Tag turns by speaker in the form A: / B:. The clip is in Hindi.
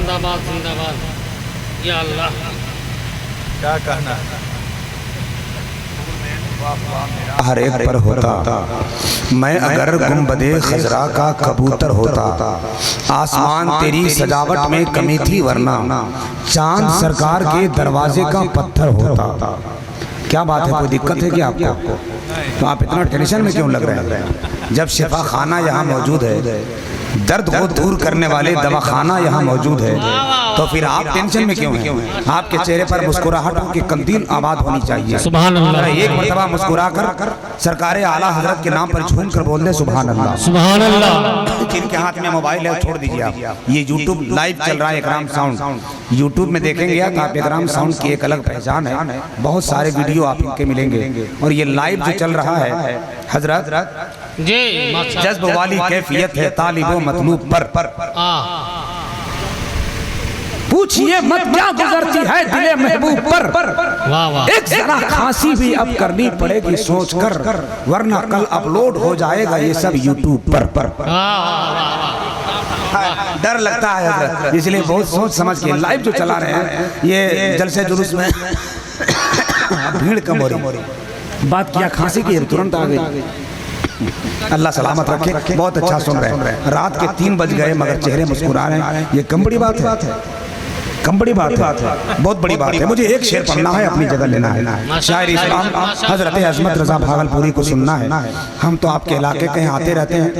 A: जिंदाबाद जिंदाबाद। या अल्लाह,
B: क्या कहना
C: हर एक पर होता, मैं अगर गुंबदे खजरा का कबूतर होता, आसमान तेरी सजावट में कमी थी वरना चांद सरकार के दरवाजे का पत्थर होता। क्या बात है, कोई दिक्कत है क्या आपको? तो आप इतना टेंशन में क्यों लग रहे हैं? जब शिफा खाना यहाँ मौजूद है, दर्द को दूर करने वाले दवाखाना यहाँ मौजूद है, तो फिर आप टेंशन में क्यों हैं? आपके चेहरे पर मुस्कुराहट की कंदील आबाद होनी चाहिए।
A: सुभान अल्लाह।
C: एक मरतबा मुस्कुरा कर सरकारे आला हजरत के नाम पर झूम कर बोल दे सुभान अल्लाह।
A: सुभान अल्लाह।
C: जिनके हाथ में मोबाइल है छोड़ दीजिए आप। ये यूट्यूब लाइव चल रहा है, इकराम साउंड। यूट्यूब में देखेंगे आप, इकराम साउंड की एक अलग पहचान है। बहुत सारे वीडियो आप इनके मिलेंगे, और ये लाइव जो चल रहा है हजरत
A: जी,
C: जज्ब वाली कैफियत है तालिबो मतलूब पर। पूछिए मत क्या गुजरती है दिले महबूब पर।
A: वाह वाह।
C: एक जरा खांसी भी अब करनी पड़ेगी सोच कर, वरना कल अपलोड हो जाएगा ये सब यूट्यूब पर। डर लगता है हजरत, इसलिए बहुत सोच समझ के लाइव जो चला रहे हैं। ये जलसे जुलूस में भीड़ कम हो रही। बात किया खांसी की, तुरंत आ गई। अल्लाह सलामत रखे। बहुत अच्छा सुन रहे हैं। रात के 3 बज गए मगर चेहरे मुस्कुरा रहे हैं। ये कम बड़ी बात है, कम बड़ी बात है, बहुत बड़ी बात है। मुझे एक शेर पढ़ना है, अपनी जगह लेना है। शायर इस्लाम हजरत अजमत रजा भागलपुरी को सुनना है। हम तो आपके इलाके कहीं आते रहते हैं।